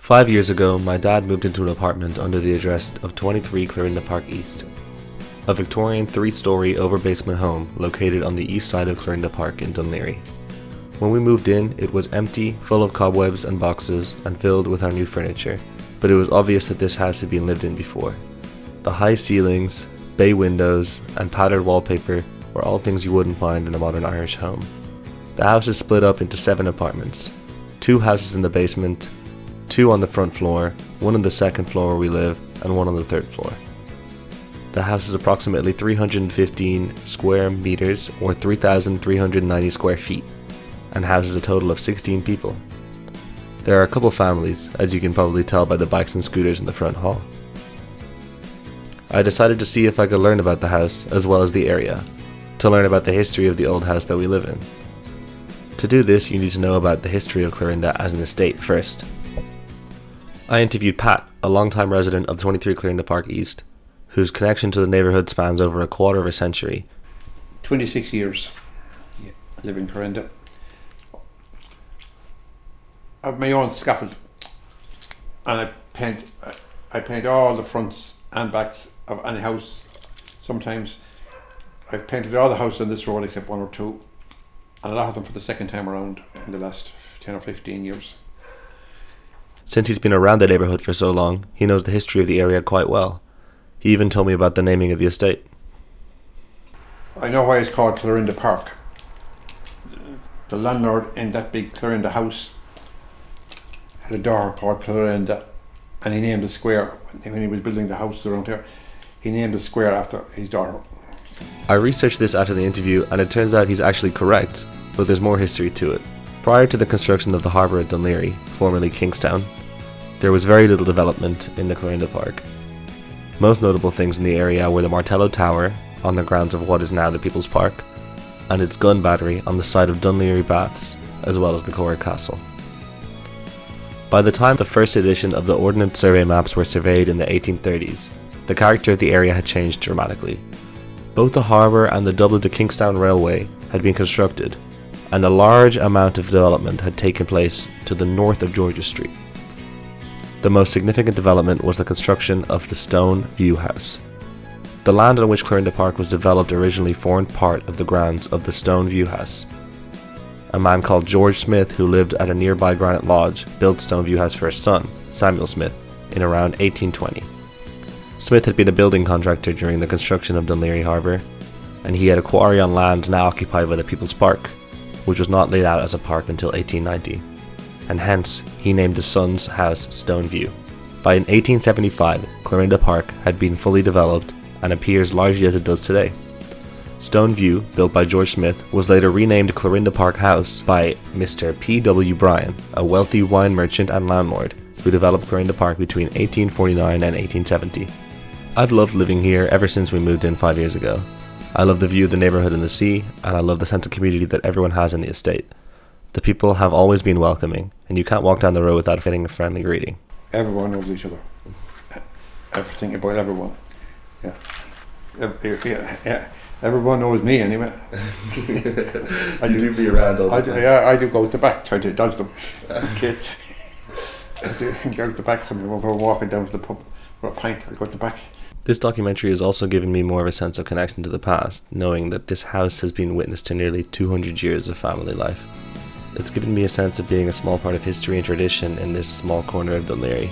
5 years ago, my dad moved into an apartment under the address of 23 Clarinda Park East, a Victorian 3-story over-basement home located on the east side of Clarinda Park in Dunleary. When we moved in, it was empty, full of cobwebs and boxes, and filled with our new furniture, but it was obvious that this house had been lived in before. The high ceilings, bay windows, and patterned wallpaper were all things you wouldn't find in a modern Irish home. The house is split up into 7 apartments, 2 houses in the basement, 2 on the front floor, 1 on the second floor where we live, and 1 on the third floor. The house is approximately 315 square meters, or 3,390 square feet, and houses a total of 16 people. There are a couple families, as you can probably tell by the bikes and scooters in the front hall. I decided to see if I could learn about the house as well as the area, to learn about the history of the old house that we live in. To do this, you need to know about the history of Clarinda as an estate first. I interviewed Pat, a long-time resident of 23 Clarinda Park East, whose connection to the neighbourhood spans over a quarter of a century. 26 years. Yeah, I live in Clarinda. I have my own scaffold, and I paint all the fronts and backs of any house. Sometimes I've painted all the houses on this road except 1 or 2, and a lot of them for the second time around in the last 10 or 15 years. Since he's been around the neighbourhood for so long, he knows the history of the area quite well. He even told me about the naming of the estate. I know why it's called Clarinda Park. The landlord in that big Clarinda house had a daughter called Clarinda, and he named the square, when he was building the houses around here, he named the square after his daughter. I researched this after the interview, and it turns out he's actually correct, but there's more history to it. Prior to the construction of the harbour at Dunleary, formerly Kingstown, there was very little development in the Clarinda Park. Most notable things in the area were the Martello Tower, on the grounds of what is now the People's Park, and its gun battery on the site of Dunleary Baths, as well as the Cork Castle. By the time the first edition of the Ordnance Survey maps were surveyed in the 1830s, the character of the area had changed dramatically. Both the harbour and the Dublin to Kingstown Railway had been constructed, and a large amount of development had taken place to the north of Georgia Street. The most significant development was the construction of the Stone View House. The land on which Clarinda Park was developed originally formed part of the grounds of the Stone View House. A man called George Smith, who lived at a nearby Granite Lodge, built Stone View House for his son, Samuel Smith, in around 1820. Smith had been a building contractor during the construction of Dunleary Harbour, and he had a quarry on land now occupied by the People's Park, which was not laid out as a park until 1890, and hence he named his son's house Stone View. By 1875, Clarinda Park had been fully developed and appears largely as it does today. Stone View, built by George Smith, was later renamed Clarinda Park House by Mr. P.W. Bryan, a wealthy wine merchant and landlord, who developed Clarinda Park between 1849 and 1870. I've loved living here ever since we moved in 5 years ago. I love the view of the neighbourhood and the sea, and I love the sense of community that everyone has in the estate. The people have always been welcoming, and you can't walk down the road without getting a friendly greeting. Everyone knows each other. Everything about everyone. Yeah. Yeah. Everyone knows me anyway. I do be around all the time. Yeah, I do go to the back, try to dodge them. Okay. I do go to the back, somebody when we're walking down to the pub for a pint, I go to the back. This documentary has also given me more of a sense of connection to the past, knowing that this house has been witness to nearly 200 years of family life. It's given me a sense of being a small part of history and tradition in this small corner of Dunleary.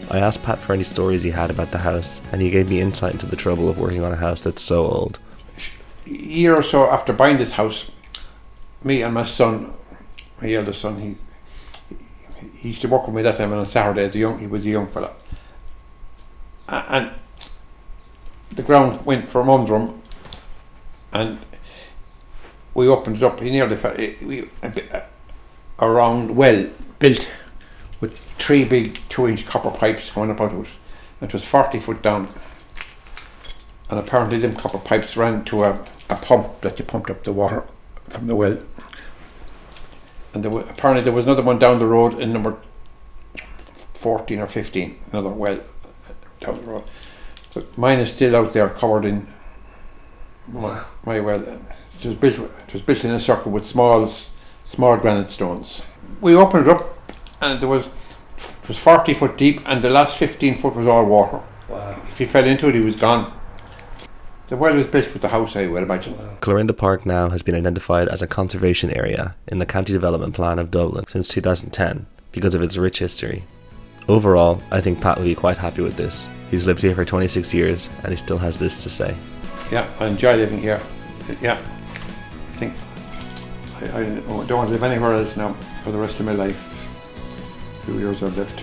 I asked Pat for any stories he had about the house, and he gave me insight into the trouble of working on a house that's so old. A year or so after buying this house, me and my son, my eldest son, he used to work with me that time on Saturday. He was a young fella. And the ground went for Mum's room, and we opened it up. He nearly a round well built with 3 big 2-inch copper pipes going up out of it. It was 40 foot down, and apparently them copper pipes ran to a pump that you pumped up the water from the well. And apparently there was another one down the road in number 14 or 15, another well down the road. But mine is still out there covered in my well. It was built in a circle with small granite stones. We opened it up and it was 40 foot deep, and the last 15 foot was all water. Wow. If he fell into it, he was gone. The well was built with the house, I would imagine. Clarinda Park now has been identified as a conservation area in the County Development Plan of Dublin since 2010 because of its rich history. Overall, I think Pat would be quite happy with this. He's lived here for 26 years and he still has this to say. Yeah, I enjoy living here. Yeah, I think I don't want to live anywhere else now for the rest of my life. A few years I've lived.